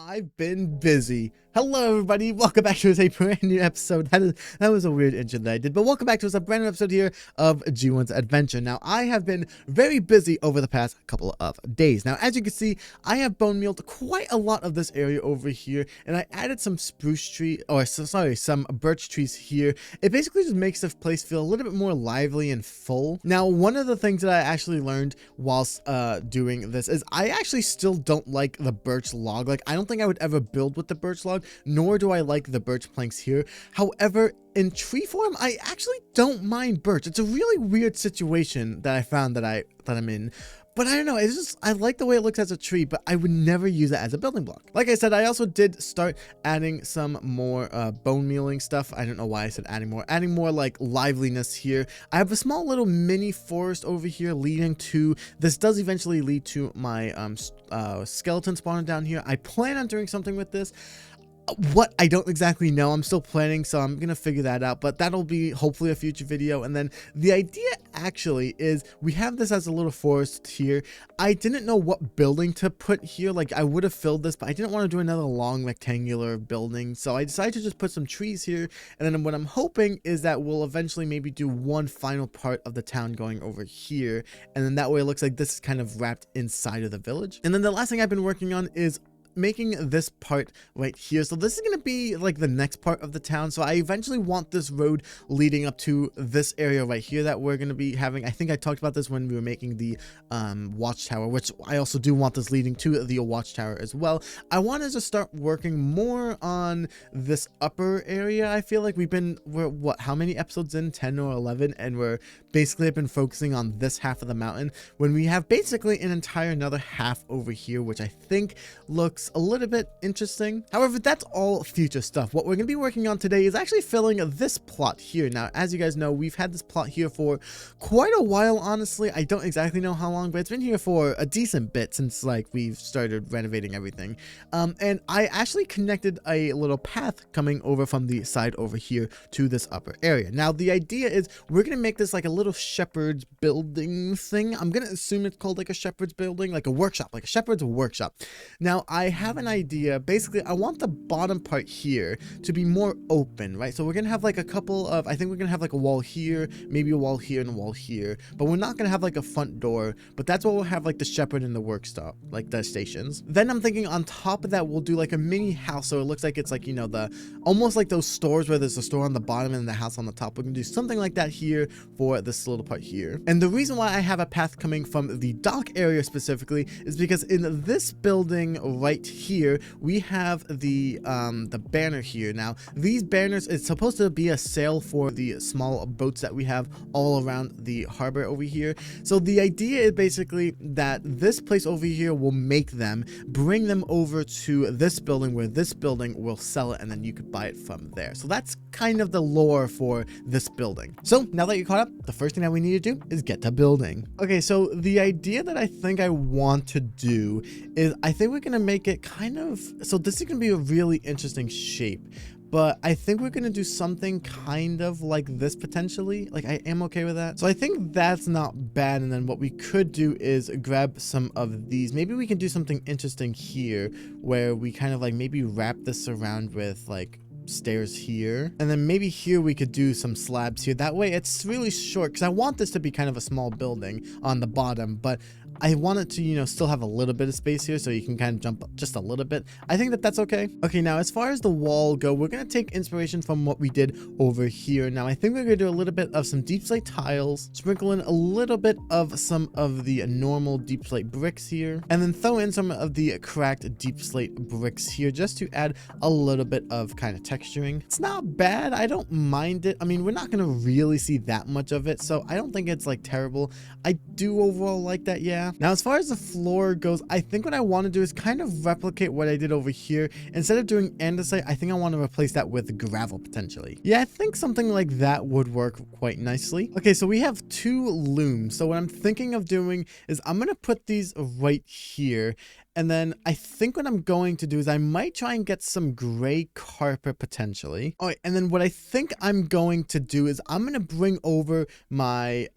I've been busy. Hello, everybody. Welcome back to a brand new episode. That was a weird intro that I did, but welcome back to a brand new episode here of G1's Adventure. Now, I have been very busy over the past couple of days. Now, as you can see, I have bone mealed quite a lot of this area over here, and I added some some birch trees here. It basically just makes the place feel a little bit more lively and full. Now, one of the things that I actually learned whilst doing this is I actually still don't like the birch log. Like, I don't think I would ever build with the birch log, nor do I like the birch planks here. However, in tree form, I actually don't mind birch. It's a really weird situation that I found that I'm in. But I don't know, it's just, I like the way it looks as a tree, but I would never use it as a building block. Like I said, I also did start adding some more bone mealing stuff. I don't know why I said adding more like liveliness here. I have a small little mini forest over here leading to, this does eventually lead to my skeleton spawner down here. I plan on doing something with this. What, I don't exactly know. I'm still planning, so I'm gonna figure that out, but that'll be hopefully a future video. And then the idea actually is we have this as a little forest here. I didn't know what building to put here. Like, I would have filled this, but I didn't want to do another long rectangular building, so I decided to just put some trees here. And then what I'm hoping is that we'll eventually maybe do one final part of the town going over here, and then that way it looks like this is kind of wrapped inside of the village. And then the last thing I've been working on is making this part right here. So this is going to be like the next part of the town. So I eventually want this road leading up to this area right here that we're going to be having. I think I talked about this when we were making the watchtower, which I also do want this leading to the watchtower as well. I wanted to start working more on this upper area. I feel like we're what, how many episodes in? 10 or 11, and we're basically been focusing on this half of the mountain when we have basically an entire another half over here, which I think looks a little bit interesting. However, that's all future stuff. What we're going to be working on today is actually filling this plot here. Now, as you guys know, we've had this plot here for quite a while, honestly. I don't exactly know how long, but it's been here for a decent bit since like we've started renovating everything. And I actually connected a little path coming over from the side over here to this upper area. Now, the idea is we're going to make this like a little shepherd's building thing. I'm going to assume it's called like a shepherd's building, like a workshop, like a shepherd's workshop. Now, I have an idea. Basically, I want the bottom part here to be more open, right? So we're gonna have like a couple of, I think we're gonna have like a wall here, maybe a wall here and a wall here, but we're not gonna have like a front door. But that's what we'll have, like the shepherd and the work stop, like the stations. Then I'm thinking on top of that, we'll do like a mini house, so it looks like it's like, you know, the almost like those stores where there's a store on the bottom and the house on the top. We're gonna do something like that here for this little part here. And the reason why I have a path coming from the dock area specifically is because in this building right here we have the banner here. Now, these banners, it's supposed to be a sail for the small boats that we have all around the harbor over here. So the idea is basically that this place over here will make them, bring them over to this building where this building will sell it, and then you could buy it from there. So that's kind of the lore for this building. So now that you're caught up, the first thing that we need to do is get to building. Okay, so the idea that I think I want to do is I think we're gonna make it kind of, so this is gonna be a really interesting shape, but I think we're gonna do something kind of like this potentially. Like, I am okay with that, so I think that's not bad. And then what we could do is grab some of these. Maybe we can do something interesting here where we kind of like maybe wrap this around with like stairs here, and then maybe here we could do some slabs here. That way it's really short, because I want this to be kind of a small building on the bottom, but I want it to, you know, still have a little bit of space here so you can kind of jump up just a little bit. I think that that's okay. Okay, now as far as the wall go, we're going to take inspiration from what we did over here. Now, I think we're going to do a little bit of some deep slate tiles, sprinkle in a little bit of some of the normal deep slate bricks here, and then throw in some of the cracked deep slate bricks here just to add a little bit of kind of texturing. It's not bad. I don't mind it. I mean, we're not going to really see that much of it, so I don't think it's like terrible. I do overall like that, yeah. Now, as far as the floor goes, I think what I want to do is kind of replicate what I did over here. Instead of doing andesite, I think I want to replace that with gravel potentially. Yeah, I think something like that would work quite nicely. Okay, so we have two looms. So what I'm thinking of doing is I'm going to put these right here. And then I think what I'm going to do is I might try and get some gray carpet potentially. All right, and then what I think I'm going to do is I'm going to bring over my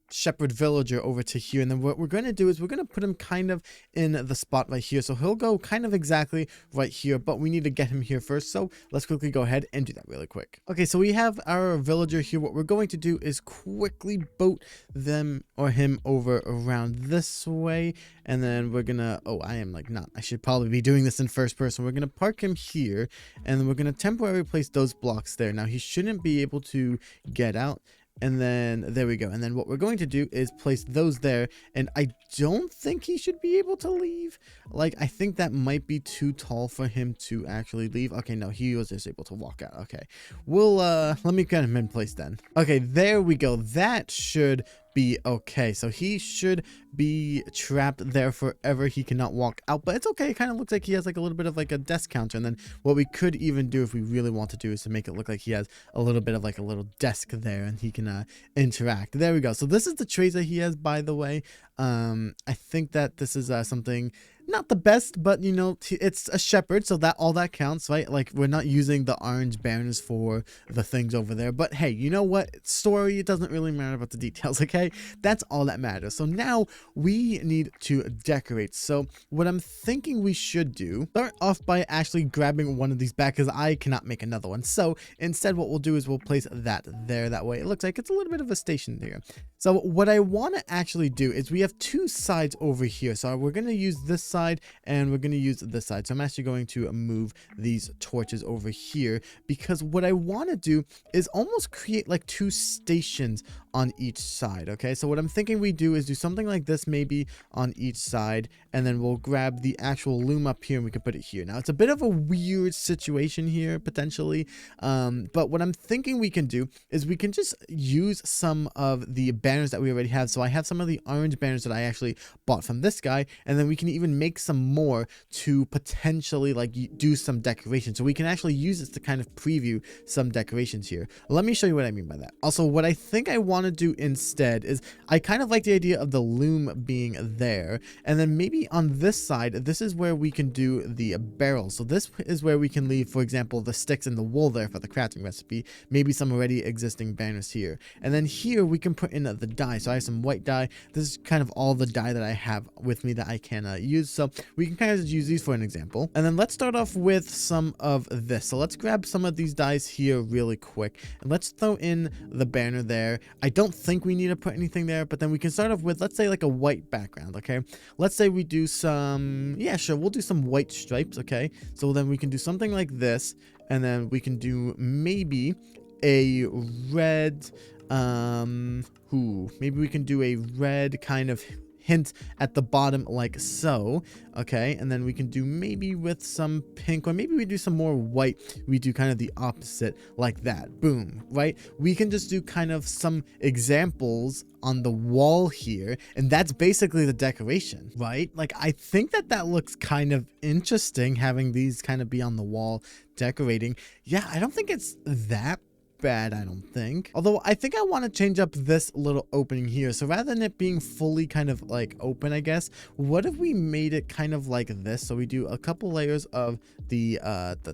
shepherd villager over to here, and then what we're going to do is we're going to put him kind of in the spot right here. So he'll go kind of exactly right here, but we need to get him here first. So let's quickly go ahead and do that really quick. Okay, so we have our villager here. What we're going to do is quickly boat them or him over around this way, and then we're gonna, oh, I should probably be doing this in first person. We're gonna park him here, and then we're gonna temporarily place those blocks there. Now he shouldn't be able to get out. And then there we go. And then what we're going to do is place those there. And I don't think he should be able to leave. Like, I think that might be too tall for him to actually leave. Okay, no, he was just able to walk out. Okay, we'll let me get him in place then. Okay, there we go. That should be okay. So he should be trapped there forever. He cannot walk out, but it's okay. It kind of looks like he has like a little bit of like a desk counter. And then what we could even do if we really want to do is to make it look like he has a little bit of like a little desk there, and he can interact. There we go. So this is the trays that he has, by the way. I think that this is something not the best, but you know, it's a shepherd, so that all that counts, right? Like, we're not using the orange banners for the things over there, but hey, you know what, story, it doesn't really matter about the details. Okay, that's all that matters. So now we need to decorate. So what I'm thinking we should do, start off by actually grabbing one of these back, because I cannot make another one. So instead what we'll do is we'll place that there. That way it looks like it's a little bit of a station here. So what I want to actually do is we have two sides over here. So we're going to use this side and we're going to use this side. So I'm actually going to move these torches over here, because what I want to do is almost create like two stations on each side. Okay, so what I'm thinking we do is do something like this, maybe on each side, and then we'll grab the actual loom up here and we can put it here. Now it's a bit of a weird situation here potentially, but what I'm thinking we can do is we can just use some of the banners that we already have. So I have some of the orange banners that I actually bought from this guy, and then we can even make some more to potentially like do some decoration. So we can actually use this to kind of preview some decorations here. Let me show you what I mean by that. Also, what I think I want to do instead is I kind of like the idea of the loom being there, and then maybe on this side, this is where we can do the barrel. So this is where we can leave, for example, the sticks and the wool there for the crafting recipe, maybe some already existing banners here, and then here we can put in the dye. So I have some white dye. This is kind of all the dye that I have with me that I can use, so we can kind of just use these for an example. And then let's start off with some of this. So let's grab some of these dyes here really quick, and let's throw in the banner there. I don't think we need to put anything there, but then we can start off with, let's say, like a white background. Okay, let's say we do some, yeah, sure, we'll do some white stripes. Okay, so then we can do something like this, and then we can do maybe a red, maybe we can do a red kind of hint at the bottom like so. Okay, and then we can do maybe with some pink, or maybe we do some more white, we do kind of the opposite like that. Boom, right? We can just do kind of some examples on the wall here, and that's basically the decoration, right? Like, I think that that looks kind of interesting, having these kind of be on the wall decorating. Yeah, I don't think it's that bad, I don't think. Although I think I want to change up this little opening here. So rather than it being fully kind of like open, I guess, what if we made it kind of like this? So we do a couple layers of the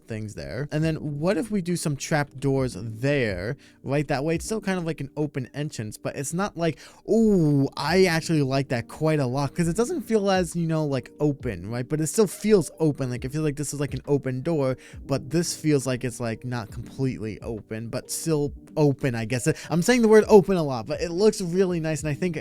things there, and then what if we do some trap doors there, right? That way it's still kind of like an open entrance, but it's not like, oh, I actually like that quite a lot, because it doesn't feel as, you know, like open, right? But it still feels open. Like, I feel like this is like an open door, but this feels like it's like not completely open, but still open, I guess. I'm saying the word open a lot, but it looks really nice, and I think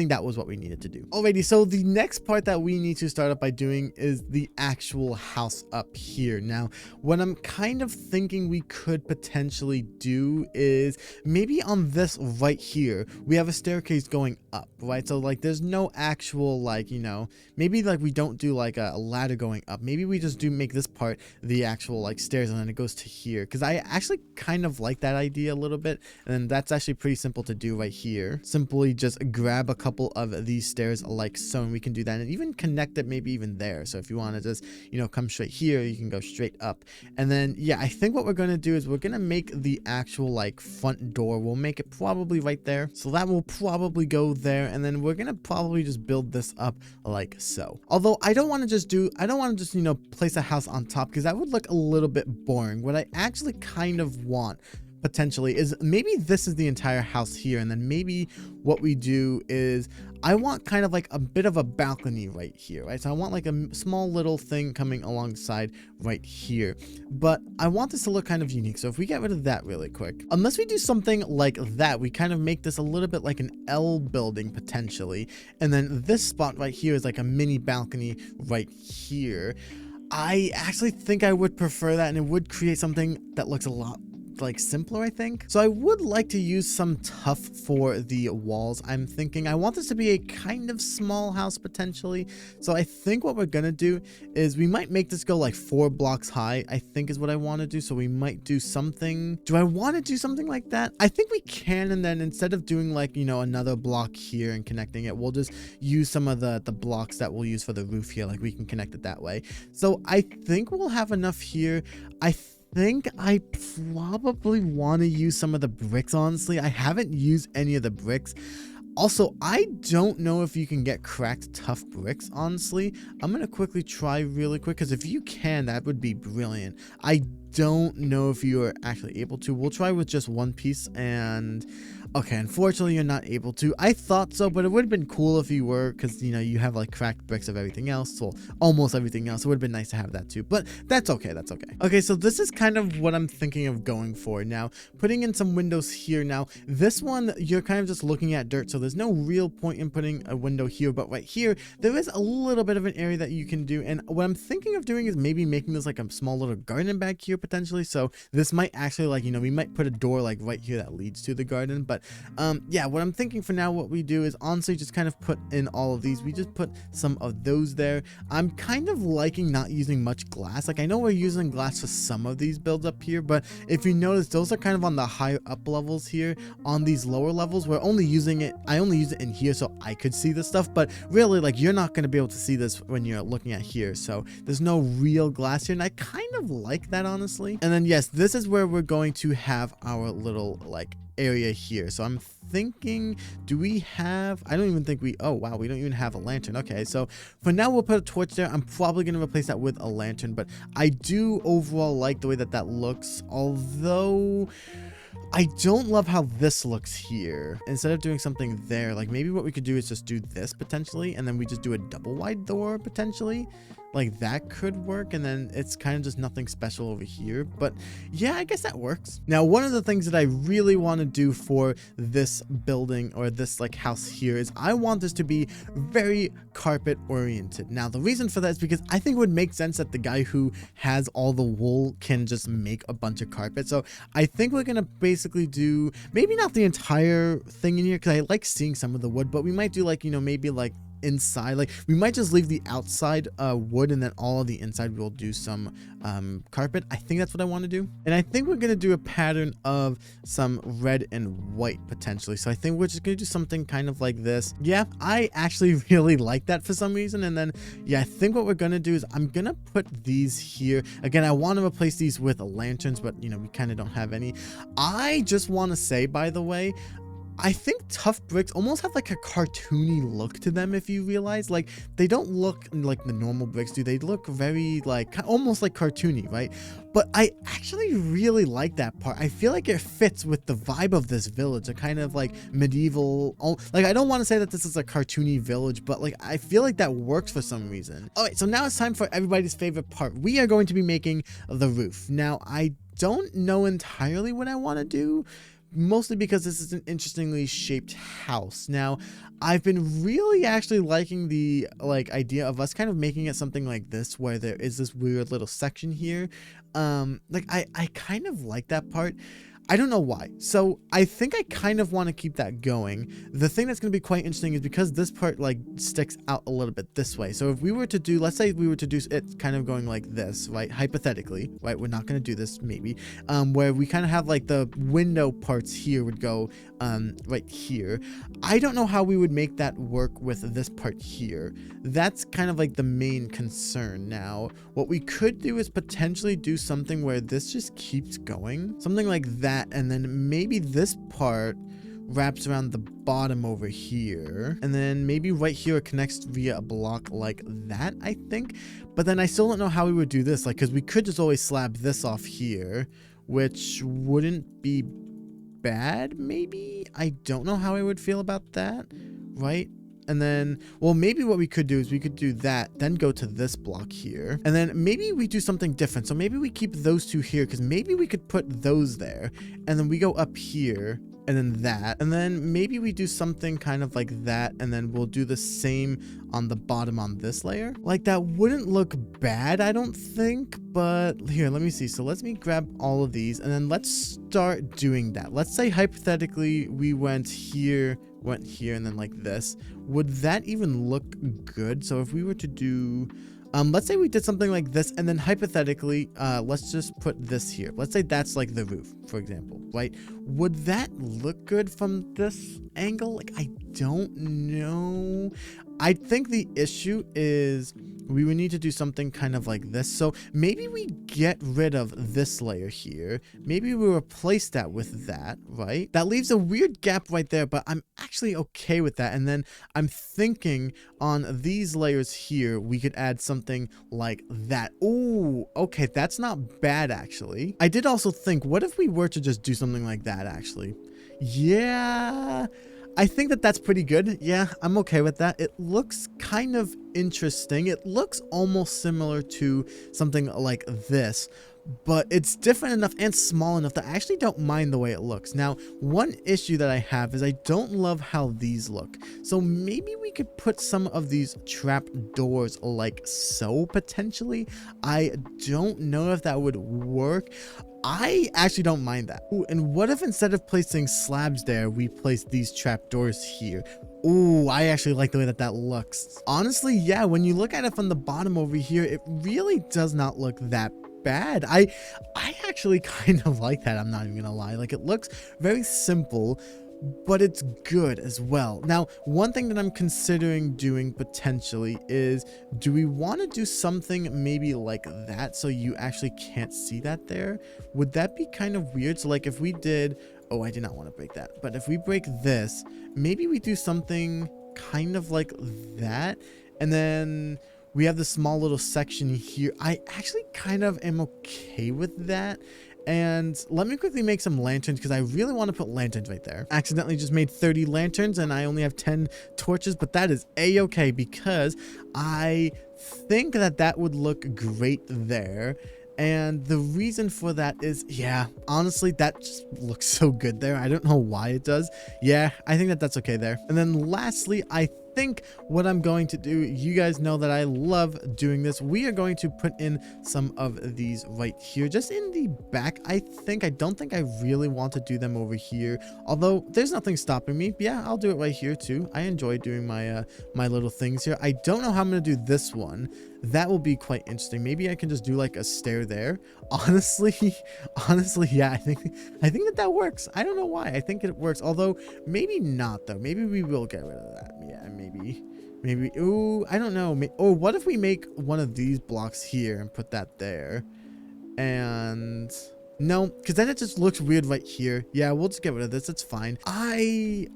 that was what we needed to do. Alrighty, so the next part that we need to start up by doing is the actual house up here. Now, what I'm kind of thinking we could potentially do is maybe on this right here, we have a staircase going up, right? So like, there's no actual, like, you know, maybe like we don't do like a ladder going up. Maybe we just do make this part the actual like stairs, and then it goes to here, because I actually kind of like that idea a little bit. And that's actually pretty simple to do right here. Simply just grab a couple of these stairs like so, and we can do that, and even connect it maybe even there. So if you want to just, you know, come straight here, you can go straight up. And then, yeah, I think what we're going to do is we're going to make the actual like front door, we'll make it probably right there. So that will probably go there, and then we're going to probably just build this up like so. Although I don't want to just, you know, place a house on top, because that would look a little bit boring. What I actually kind of want potentially is maybe this is the entire house here, and then maybe what we do is I want kind of like a bit of a balcony right here, right? So I want like a small little thing coming alongside right here, but I want this to look kind of unique. So if we get rid of that really quick, unless we do something like that, we kind of make this a little bit like an L building potentially, and then this spot right here is like a mini balcony right here. I actually think I would prefer that, and it would create something that looks a lot like simpler, I think. So I would like to use some tuff for the walls. I'm thinking I want this to be a kind of small house potentially. So I think what we're gonna do is we might make this go like 4 blocks high, I think is what I want to do. So we might do something. Do I want to do something like that? I think we can, and then instead of doing like, you know, another block here and connecting it, we'll just use some of the blocks that we'll use for the roof here. Like we can connect it that way. So I think we'll have enough here. I think I probably want to use some of the bricks, honestly. I haven't used any of the bricks. Also, I don't know if you can get cracked tough bricks, honestly. I'm going to quickly try really quick, because if you can, that would be brilliant. I don't know if you are actually able to. We'll try with just one piece, and okay, unfortunately you're not able to. I thought so, but it would have been cool if you were, because you know you have like cracked bricks of everything else, so almost everything else. It would have been nice to have that too, but that's okay. That's okay. Okay, so this is kind of what I'm thinking of going for now. Putting in some windows here. Now this one, you're kind of just looking at dirt, so there's no real point in putting a window here, but right here there is a little bit of an area that you can do, and what I'm thinking of doing is maybe making this like a small little garden back here potentially. So this might actually, like, you know, we might put a door like right here that leads to the garden. But yeah, what I'm thinking for now, what we do is honestly just kind of put in all of these. We just put some of those there. I'm kind of liking not using much glass. Like, I know we're using glass for some of these builds up here, but if you notice, those are kind of on the higher up levels here. On these lower levels, we're only using it, I only use it in here so I could see this stuff, but really, like, you're not going to be able to see this when you're looking at here. So there's no real glass here, and I kind of like that, honestly. And then yes, this is where we're going to have our little like area here. So I'm thinking, do we have, I don't even think we, oh wow, we don't even have a lantern. Okay, so for now we'll put a torch there. I'm probably going to replace that with a lantern, but I do overall like the way that that looks, although I don't love how this looks here. Instead of doing something there, like maybe what we could do is just do this potentially, and then we just do a double wide door potentially. Like that could work, and then it's kind of just nothing special over here. But yeah, I guess that works. Now, one of the things that I really want to do for this building or this like house here is I want this to be very carpet oriented. Now, the reason for that is because I think it would make sense that the guy who has all the wool can just make a bunch of carpet. So I think we're going to basically do maybe not the entire thing in here, because I like seeing some of the wood, but we might do like, you know, maybe like inside, like we might just leave the outside wood, and then all of the inside we'll do some carpet. I think that's what I want to do, and I think we're gonna do a pattern of some red and white potentially. So I think we're just gonna do something kind of like this. Yeah, I actually really like that for some reason. And then yeah, I think what we're gonna do is I'm gonna put these here again. I want to replace these with lanterns, but you know, we kind of don't have any. I just want to say, by the way, I think tough bricks almost have like a cartoony look to them, if you realize. Like, they don't look like the normal bricks do. They look very like almost like cartoony, right? But I actually really like that part. I feel like it fits with the vibe of this village, a kind of like medieval, like I don't want to say that this is a cartoony village, but like I feel like that works for some reason. All right, so now it's time for everybody's favorite part. We are going to be making the roof. Now, I don't know entirely what I want to do, mostly because this is an interestingly shaped house. Now, I've been really actually liking the like idea of us kind of making it something like this, where there is this weird little section here. Like I kind of like that part. I don't know why. So I think I kind of want to keep that going. The thing that's going to be quite interesting is because this part like sticks out a little bit this way. So if we were to do, let's say we were to do it kind of going like this, right? Hypothetically, right? We're not going to do this maybe, where we kind of have like the window parts here would go right here. I don't know how we would make that work with this part here. That's kind of like the main concern. Now, what we could do is potentially do something where this just keeps going, something like that. And then maybe this part wraps around the bottom over here, and then maybe right here it connects via a block like that, I think. But then I still don't know how we would do this, like, because we could just always slab this off here, which wouldn't be bad, maybe? I don't know how I would feel about that, right? And then, well, maybe what we could do is we could do that, then go to this block here. And then maybe we do something different. So maybe we keep those two here, because maybe we could put those there. And then we go up here, and then that. And then maybe we do something kind of like that. And then we'll do the same on the bottom on this layer. Like, that wouldn't look bad, I don't think. But here, let me see. So let me grab all of these, and then let's start doing that. Let's say hypothetically we went here, and then like this. Would that even look good? So if we were to do, let's say we did something like this, and then hypothetically, let's just put this here. Let's say that's like the roof, for example, right? Would that look good from this angle? Like, I don't know. I think the issue is we would need to do something kind of like this. So maybe we get rid of this layer here. Maybe we replace that with that, right? That leaves a weird gap right there, but I'm actually okay with that. And then I'm thinking on these layers here, we could add something like that. Ooh, okay, that's not bad, actually. I did also think, what if we were to just do something like that, actually? Yeah, I think that that's pretty good. Yeah, I'm okay with that. It looks kind of interesting. It looks almost similar to something like this, but it's different enough and small enough that I actually don't mind the way it looks. Now, one issue that I have is I don't love how these look. So maybe we could put some of these trap doors like so, potentially. I don't know if that would work. I actually don't mind that. Ooh, and what if instead of placing slabs there, we place these trap doors here? Ooh, I actually like the way that that looks. Honestly, yeah, when you look at it from the bottom over here, it really does not look that bad. I actually kind of like that. I'm not even gonna lie. Like, it looks very simple, but it's good as well. Now, one thing that I'm considering doing potentially is, do we want to do something maybe like that so you actually can't see that there? Would that be kind of weird? So like if we did, oh, I did not want to break that, but if we break this, maybe we do something kind of like that, and then we have the small little section here. I actually kind of am okay with that. And let me quickly make some lanterns, because I really want to put lanterns right there. Accidentally just made 30 lanterns and I only have 10 torches, but that is a-okay, because I think that that would look great there. And the reason for that is, yeah, honestly, that just looks so good there. I don't know why it does. Yeah, I think that that's okay there. And then lastly, I think what I'm going to do, you guys know that I love doing this. We are going to put in some of these right here, just in the back. I don't think I really want to do them over here, although there's nothing stopping me. Yeah, I'll do it right here too. I enjoy doing my my little things here. I don't know how I'm gonna do this one. That will be quite interesting. Maybe I can just do like a stair there. Honestly, yeah, I think that works. I don't know why. I think it works, although maybe not though. Maybe we will get rid of that. Yeah, maybe. Ooh, I don't know. Or what if we make one of these blocks here and put that there? And no, because then it just looks weird right here. Yeah, we'll just get rid of this. It's fine.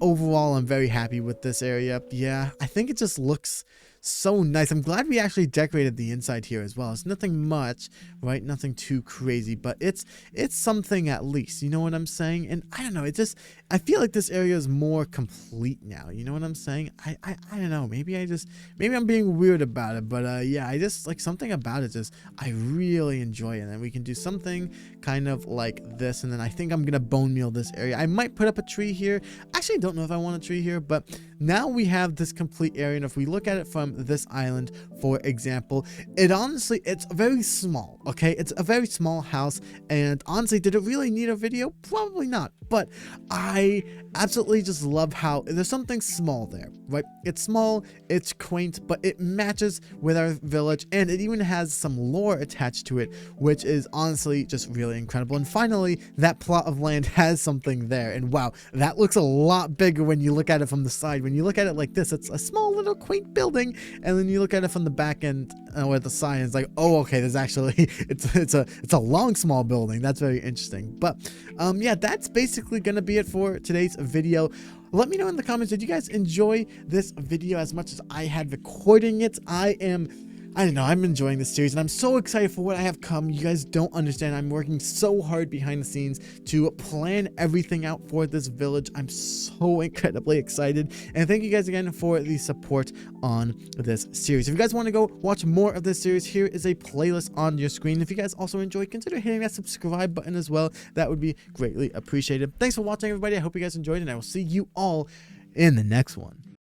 Overall, I'm very happy with this area. Yeah, I think it just looks so nice. I'm glad we actually decorated the inside here as well. It's nothing much, right? Nothing too crazy, but it's something at least. You know what I'm saying? And I don't know. I feel like this area is more complete now. You know what I'm saying? I don't know. Maybe I'm being weird about it, but yeah, I just like something about it. I really enjoy it. And we can do something kind of like this, and then I think I'm gonna bone meal this area. I might put up a tree here. Actually, I don't know if I want a tree here, but now we have this complete area, and if we look at it from this island, for example, it's very small. Okay, it's a very small house, and honestly, did it really need a video? Probably not, but I absolutely just love how there's something small there, right? It's small, it's quaint, but it matches with our village, and it even has some lore attached to it, which is honestly just really incredible. And finally, that plot of land has something there, and wow, that looks a lot bigger when you look at it from the side. When you look at it like this, it's a small little quaint building, and then you look at it from the back end or the side, it's like, oh, okay, there's actually it's a long small building. That's very interesting. But yeah, that's basically gonna be it for today's video. Let me know in the comments, did you guys enjoy this video as much as I had recording it? I am I don't know, I'm enjoying this series and I'm so excited for what I have come. You guys don't understand. I'm working so hard behind the scenes to plan everything out for this village. I'm so incredibly excited. And thank you guys again for the support on this series. If you guys want to go watch more of this series, here is a playlist on your screen. If you guys also enjoyed, consider hitting that subscribe button as well. That would be greatly appreciated. Thanks for watching, everybody. I hope you guys enjoyed, and I will see you all in the next one.